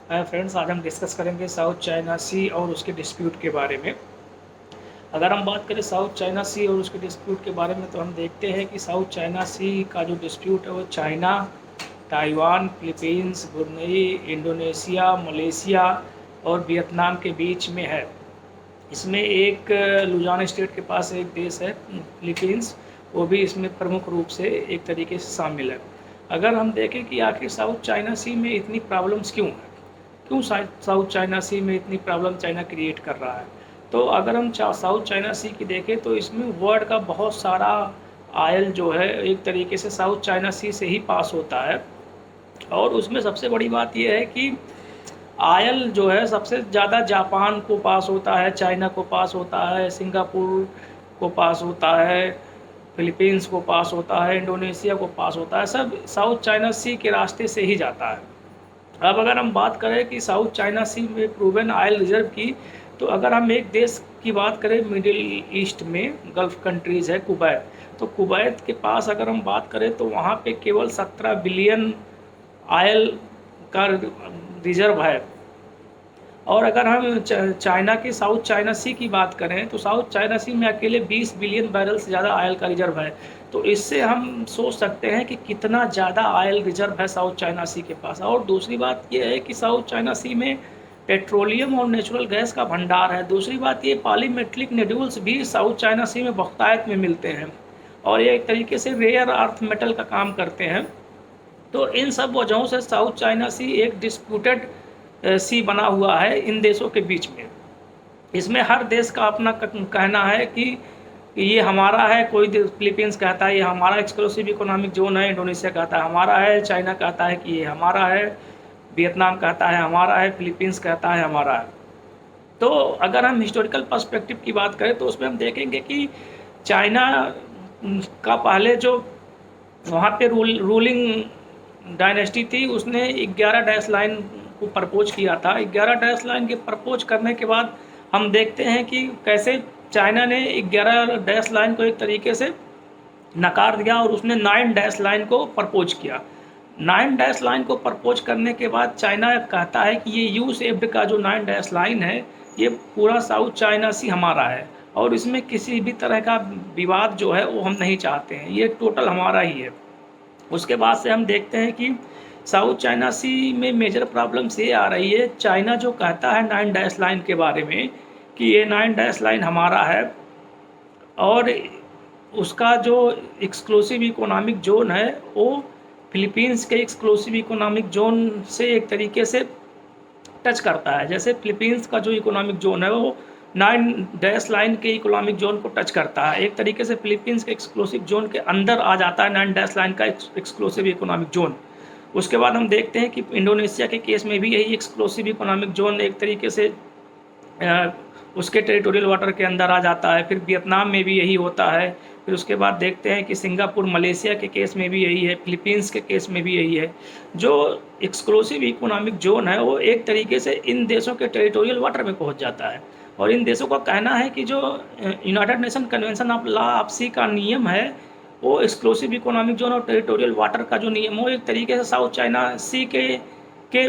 Hi friends, आज हम discuss करेंगे साउथ चाइना सी और उसके डिस्प्यूट के बारे में। अगर हम बात करें साउथ चाइना सी और उसके डिस्प्यूट के बारे में, तो हम देखते हैं कि साउथ चाइना सी का जो डिस्प्यूट है वो China, Taiwan, Philippines, Brunei, Indonesia, Malaysia और वियतनाम के बीच में है। इसमें एक लुजान स्टेट के पास एक देश है फिलीपींस, वो भी इसमें प्रमुख रूप से एक तरीके से शामिल है। अगर हम देखें कि आखिर साउथ चाइना सी में इतनी प्रॉब्लम्स क्यों हैं, क्यों साउथ चाइना सी में इतनी प्रॉब्लम चाइना क्रिएट कर रहा है, तो अगर हम साउथ चाइना सी की देखें तो इसमें वर्ल्ड का बहुत सारा आयल जो है एक तरीके से साउथ चाइना सी से ही पास होता है। और उसमें सबसे बड़ी बात यह है कि आयल जो है सबसे ज़्यादा जापान को पास होता है, चाइना को पास होता है, सिंगापुर को पास होता है, फिलीपींस को पास होता है, इंडोनेशिया को पास होता है। सब साउथ चाइना सी के रास्ते से ही जाता है। अब अगर हम बात करें कि साउथ चाइना सी में प्रूवन ऑयल रिजर्व की, तो अगर हम एक देश की बात करें मिडिल ईस्ट में, गल्फ़ कंट्रीज़ है कुवैत, तो कुवैत के पास अगर हम बात करें तो वहाँ पे केवल 17 बिलियन ऑयल का रिजर्व है। और अगर हम चाइना की साउथ चाइना सी की बात करें तो साउथ चाइना सी में अकेले 20 बिलियन बैरल से ज़्यादा ऑयल का रिजर्व है। तो इससे हम सोच सकते हैं कि कितना ज़्यादा ऑयल रिजर्व है साउथ चाइना सी के पास। और दूसरी बात ये है कि साउथ चाइना सी में पेट्रोलियम और नेचुरल गैस का भंडार है। दूसरी बात ये पॉलीमेट्रिक नोड्यूल्स भी साउथ चाइना सी में बहुतायत में मिलते हैं और ये एक तरीके से रेयर अर्थ मेटल का काम करते हैं। तो इन सब वजहों से साउथ चाइना सी एक डिस्प्यूटेड सी बना हुआ है इन देशों के बीच में। इसमें हर देश का अपना कहना है कि ये हमारा है। कोई फिलीपींस कहता है ये हमारा एक्सक्लूसिव इकोनॉमिक जोन है, इंडोनेशिया कहता है हमारा है, चाइना कहता है कि ये हमारा है, वियतनाम कहता है हमारा है, फिलीपींस कहता है हमारा है। तो अगर हम हिस्टोरिकल पर्सपेक्टिव की बात करें तो उसमें हम देखेंगे कि चाइना का पहले जो वहाँ पे रूलिंग डायनेस्टी थी, उसने 11 डैश लाइन को प्रपोज किया था। 11 डैश लाइन के प्रपोज करने के बाद हम देखते हैं कि कैसे चाइना ने 11 डैश लाइन को एक तरीके से नकार दिया और उसने 9 डैश लाइन को प्रपोज किया। 9 डैश लाइन को प्रपोज करने के बाद चाइना कहता है कि ये यू शेप्ड का जो 9 डैश लाइन है, ये पूरा साउथ चाइना सी हमारा है और इसमें किसी भी तरह का विवाद जो है वो हम नहीं चाहते हैं, ये टोटल हमारा ही है। उसके बाद से हम देखते हैं कि साउथ चाइना सी में मेजर प्रॉब्लम्स ये आ रही है। चाइना जो कहता है 9 डैश लाइन के बारे में कि ये 9 डैश लाइन हमारा है और उसका जो एक्सक्लूसिव इकोनॉमिक जोन है वो फिलीपींस के एक्सक्लूसिव इकोनॉमिक जोन से एक तरीके से टच करता है। जैसे फिलीपींस का जो इकोनॉमिक जोन है वो 9 डैश लाइन के इकोनॉमिक जोन को टच करता है, एक तरीके से फिलीपींस के एक्सक्लूसिव जोन के अंदर आ जाता है 9 डैश लाइन का एक्सक्लूसिव इकोनॉमिक जोन। उसके बाद हम देखते हैं कि इंडोनेशिया के केस में भी यही एक्सक्लूसिव इकोनॉमिक जोन एक तरीके से उसके टेरिटोरियल वाटर के अंदर आ जाता है। फिर वियतनाम में भी यही होता है। फिर उसके बाद देखते हैं कि सिंगापुर, मलेशिया के केस में भी यही है, फिलीपींस के केस में भी यही है। जो एक्सक्लूसिव इकोनॉमिक जोन है वो एक तरीके से इन देशों के टेरिटोरियल वाटर में पहुंच जाता है और इन देशों का कहना है कि जो United Nation Convention of Law of Sea का नियम है, वो एक्सक्लूसिव इकोनॉमिक जोन और टेरिटोरियल वाटर का जो नियम हो एक तरीके से साउथ चाइना सी के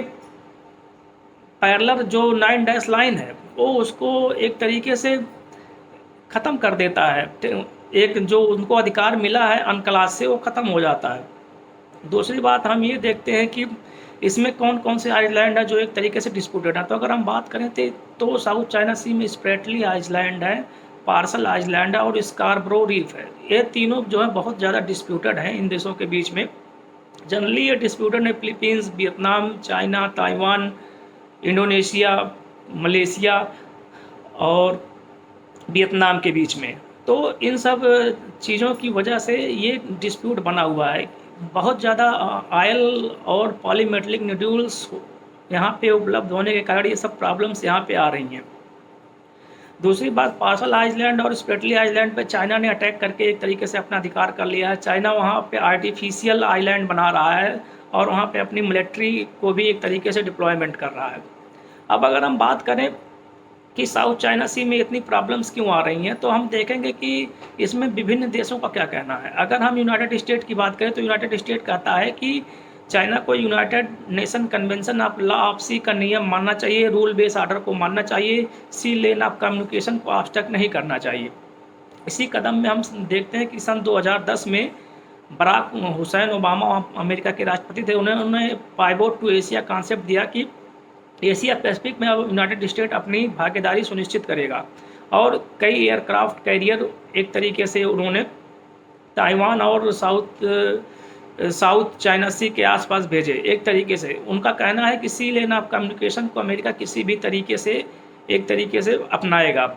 पैरेलल जो 9 डैश लाइन है वो उसको एक तरीके से ख़त्म कर देता है। एक जो उनको अधिकार मिला है अनक्लास से वो ख़त्म हो जाता है। दूसरी बात हम ये देखते हैं कि इसमें कौन कौन से आइलैंड है जो एक तरीके से डिस्प्यूटेड है। तो अगर हम बात करें तो साउथ चाइना सी में स्प्रेटली आइलैंड है, पार्सल आइलैंड है और स्कारब्रो रीफ है। ये तीनों जो है बहुत ज़्यादा डिस्प्यूटेड हैं इन देशों के बीच में। जनरली ये डिस्प्यूटेड है Philippines, Vietnam, China, Taiwan, Indonesia, Malaysia और वियतनाम के बीच में। तो इन सब चीज़ों की वजह से ये डिस्प्यूट बना हुआ है। बहुत ज़्यादा ऑयल और पॉलीमेटलिक नोड्यूल्स यहाँ पे उपलब्ध होने के कारण ये सब प्रॉब्लम्स यहाँ पे आ रही हैं। दूसरी बात, पार्सल आइलैंड और स्प्रेटली आइलैंड पे चाइना ने अटैक करके एक तरीके से अपना अधिकार कर लिया है। चाइना वहाँ पे आर्टिफिशियल आइलैंड बना रहा है और वहाँ पे अपनी मिलिट्री को भी एक तरीके से डिप्लॉयमेंट कर रहा है। अब अगर हम बात करें कि साउथ चाइना सी में इतनी प्रॉब्लम्स क्यों आ रही हैं, तो हम देखेंगे कि इसमें विभिन्न देशों का क्या कहना है। अगर हम यूनाइटेड स्टेट की बात करें तो यूनाइटेड स्टेट कहता है कि चाइना को United Nation Convention of Law of Sea का नियम मानना चाहिए, रूल बेस्ड ऑर्डर को मानना चाहिए, सी लेन ऑफ कम्युनिकेशन को ऑब्स्ट्रक्ट नहीं करना चाहिए। इसी कदम में हम देखते हैं कि सन 2010 में बराक हुसैन ओबामा अमेरिका के राष्ट्रपति थे, उन्होंने पाइवोट टू एशिया कॉन्सेप्ट दिया कि एशिया पैसिफिक में अब यूनाइटेड स्टेट अपनी भागीदारी सुनिश्चित करेगा और कई एयरक्राफ्ट कैरियर एक तरीके से उन्होंने ताइवान और साउथ चाइना सी के आसपास भेजे। एक तरीके से उनका कहना है कि सी लेन ऑफ कम्युनिकेशन को अमेरिका किसी भी तरीके से एक तरीके से अपनाएगा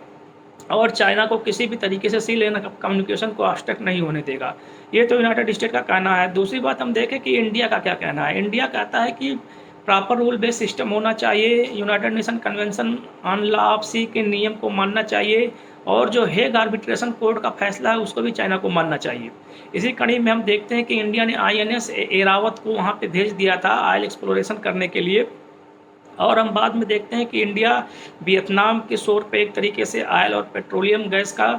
और चाइना को किसी भी तरीके से सी लेन ऑफ कम्युनिकेशन को ऑब्स्ट्रक्ट नहीं होने देगा। ये तो यूनाइटेड स्टेट का कहना है। दूसरी बात हम देखें कि इंडिया का क्या कहना है। इंडिया कहता है कि प्रॉपर रूल बेस्ड सिस्टम होना चाहिए, United Nation Convention on Law of Sea के नियम को मानना चाहिए और जो हेग आर्बिट्रेशन कोर्ट का फैसला है उसको भी चाइना को मानना चाहिए। इसी कड़ी में हम देखते हैं कि इंडिया ने INS एरावत को वहाँ पे भेज दिया था ऑयल एक्सप्लोरेशन करने के लिए और हम बाद में देखते हैं कि इंडिया वियतनाम के शोर पे एक तरीके से ऑयल और पेट्रोलियम गैस का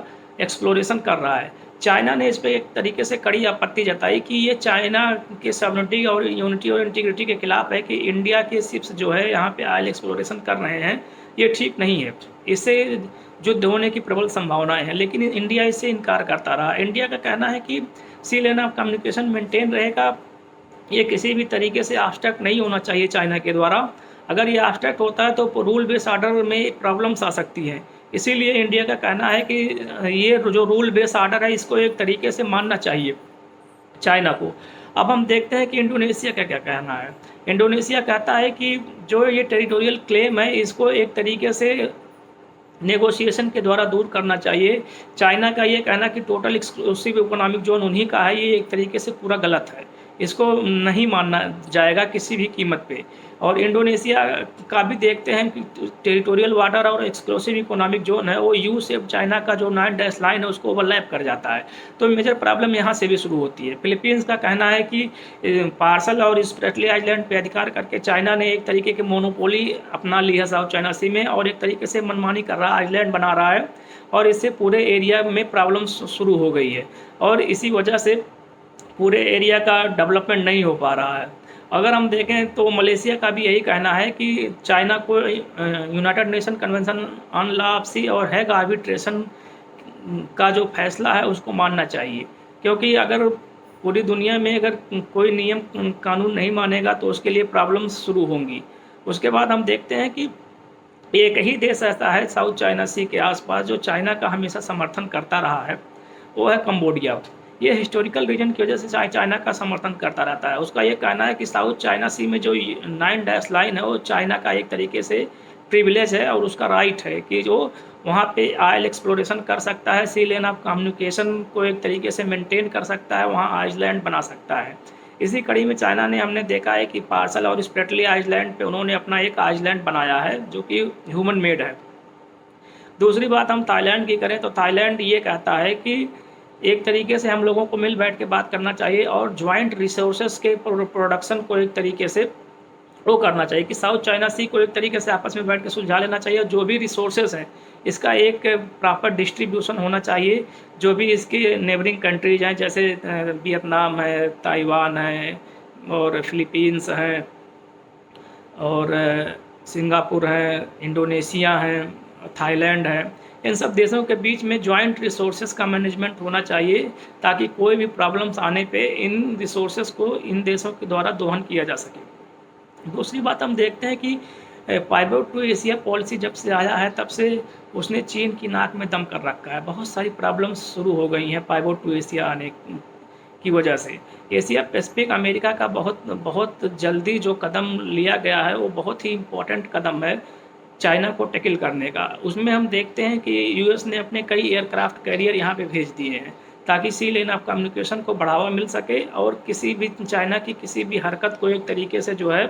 एक्सप्लोरेशन कर रहा है। चाइना ने इस पर एक तरीके से कड़ी आपत्ति जताई कि ये चाइना के सॉवरेनिटी और यूनिटी और इंटीग्रिटी के खिलाफ है कि इंडिया के शिप्स जो है यहाँ पे ऑयल एक्सप्लोरेशन कर रहे हैं, ये ठीक नहीं है, इससे युद्ध होने की प्रबल संभावनाएं हैं। लेकिन इंडिया इससे इनकार करता रहा। इंडिया का कहना है कि सी लेन ऑफ कम्युनिकेशन मेंटेन रहेगा, ये किसी भी तरीके से ऑब्स्ट्रक्ट नहीं होना चाहिए चाइना के द्वारा। अगर ये ऑब्स्ट्रक्ट होता है तो रूल बेस्ड ऑर्डर में प्रॉब्लम्स आ सकती हैं। इसीलिए इंडिया का कहना है कि ये जो रूल बेस्ड ऑर्डर है इसको एक तरीके से मानना चाहिए चाइना को। अब हम देखते हैं कि इंडोनेशिया का क्या कहना है। इंडोनेशिया कहता है कि जो ये टेरिटोरियल क्लेम है इसको एक तरीके से नेगोशिएशन के द्वारा दूर करना चाहिए। चाइना का ये कहना कि टोटल एक्सक्लूसिव इकोनॉमिक जोन उन्हीं का है, ये एक तरीके से पूरा गलत है, इसको नहीं मानना जाएगा किसी भी कीमत पे। और इंडोनेशिया का भी देखते हैं कि टेरिटोरियल वाटर और एक्सक्लूसिव इकोनॉमिक जोन है वो यू से चाइना का जो 9 डैश लाइन है उसको ओवरलैप कर जाता है, तो मेजर प्रॉब्लम यहाँ से भी शुरू होती है। फिलीपींस का कहना है कि पार्सल और स्प्रेटली आइलैंड पे अधिकार करके चाइना ने एक तरीके की मोनोपोली अपना ली है साउथ चाइना सी में और एक तरीके से मनमानी कर रहा है, आइलैंड बना रहा है और इससे पूरे एरिया में प्रॉब्लम शुरू हो गई है और इसी वजह से पूरे एरिया का डेवलपमेंट नहीं हो पा रहा है। अगर हम देखें तो मलेशिया का भी यही कहना है कि चाइना को United Nation Convention on Law of Sea और हैग आर्बिट्रेशन का जो फैसला है उसको मानना चाहिए, क्योंकि अगर पूरी दुनिया में अगर कोई नियम कानून नहीं मानेगा तो उसके लिए प्रॉब्लम्स शुरू होंगी। उसके बाद हम देखते हैं कि एक ही देश ऐसा है साउथ चाइना सी के आसपास जो चाइना का हमेशा समर्थन करता रहा है, वो है कंबोडिया। ये हिस्टोरिकल रीजन की वजह से चाइना का समर्थन करता रहता है। उसका ये कहना है कि साउथ चाइना सी में जो 9 डैश लाइन है वो चाइना का एक तरीके से प्रिविलेज है और उसका राइट है कि जो वहाँ पे ऑयल एक्सप्लोरेशन कर सकता है, सी लेन ऑफ कम्युनिकेशन को एक तरीके से मेंटेन कर सकता है, वहाँ आइसलैंड बना सकता है। इसी कड़ी में चाइना ने हमने देखा है कि पार्सल और स्प्रेटली आइसलैंड पे उन्होंने अपना एक आइसलैंड बनाया है जो कि ह्यूमन मेड है। दूसरी बात हम थाईलैंड की करें तो थाईलैंड ये कहता है कि एक तरीके से हम लोगों को मिल बैठ के बात करना चाहिए और ज्वाइंट रिसोर्सेज के प्रोडक्शन को एक तरीके से वो करना चाहिए कि साउथ चाइना सी को एक तरीके से आपस में बैठ के सुलझा लेना चाहिए और जो भी रिसोर्सेज हैं इसका एक प्रॉपर डिस्ट्रीब्यूशन होना चाहिए। जो भी इसके नेबरिंग कंट्रीज हैं जैसे वियतनाम है, ताइवान है और फिलीपींस हैं और सिंगापुर है, इंडोनेशिया है, थाईलैंड है, इन सब देशों के बीच में जॉइंट रिसोर्सेज का मैनेजमेंट होना चाहिए ताकि कोई भी प्रॉब्लम्स आने पे इन रिसोर्सेज को इन देशों के द्वारा दोहन किया जा सके। दूसरी बात हम देखते हैं कि पाइवोट टू एशिया पॉलिसी जब से आया है तब से उसने चीन की नाक में दम कर रखा है। बहुत सारी प्रॉब्लम्स शुरू हो गई हैं पाइवोट टू एशिया आने की वजह से। एशिया पैसिफिक अमेरिका का बहुत जल्दी जो कदम लिया गया है वो बहुत ही इम्पोर्टेंट कदम है चाइना को टैकल करने का। उसमें हम देखते हैं कि यूएस ने अपने कई एयरक्राफ्ट कैरियर यहाँ पे भेज दिए हैं ताकि सी लेन ऑफ कम्युनिकेशन को बढ़ावा मिल सके और किसी भी चाइना की किसी भी हरकत को एक तरीके से जो है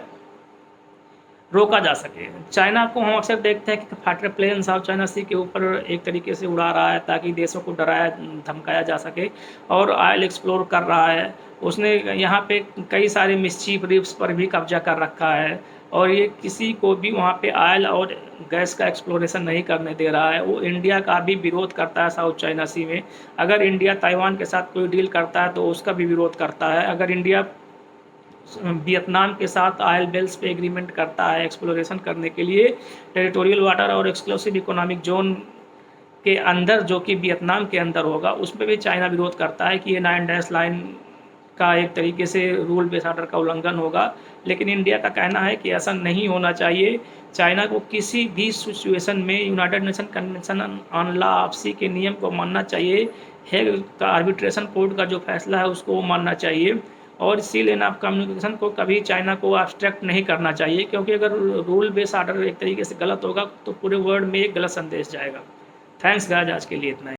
रोका जा सके। चाइना को हम अक्सर देखते हैं कि फाइटर प्लेन साउथ चाइना सी के ऊपर एक तरीके से उड़ा रहा है ताकि देशों को डराया धमकाया जा सके और ऑयल एक्सप्लोर कर रहा है। उसने यहाँ पे कई सारे मिस्चीफ रिफ्स पर भी कब्जा कर रखा है और ये किसी को भी वहाँ पे ऑयल और गैस का एक्सप्लोरेशन नहीं करने दे रहा है। वो इंडिया का भी विरोध करता है साउथ चाइना सी में। अगर इंडिया ताइवान के साथ कोई डील करता है तो उसका भी विरोध करता है। अगर इंडिया वियतनाम के साथ ऑयल वेल्स पे एग्रीमेंट करता है एक्सप्लोरेशन करने के लिए, टेरिटोरियल वाटर और एक्सक्लूसिव इकोनॉमिक जोन के अंदर, जो कि वियतनाम के अंदर होगा, उसमें भी चाइना विरोध करता है कि ये 9 डैश लाइन का एक तरीके से रूल बेस्ड ऑर्डर का उल्लंघन होगा। लेकिन इंडिया का कहना है कि ऐसा नहीं होना चाहिए। चाइना को किसी भी सिचुएशन में United Nation Convention on Law of Sea के नियम को मानना चाहिए। हेग का आर्बिट्रेशन कोर्ट का जो फैसला है उसको मानना चाहिए, और सी लेन ऑफ कम्युनिकेशन को कभी चाइना को अब्स्ट्रैक्ट नहीं करना चाहिए, क्योंकि अगर रूल बेस्ड ऑर्डर एक तरीके से गलत होगा तो पूरे वर्ल्ड में एक गलत संदेश जाएगा। थैंक्स गाइस, आज के लिए इतना ही।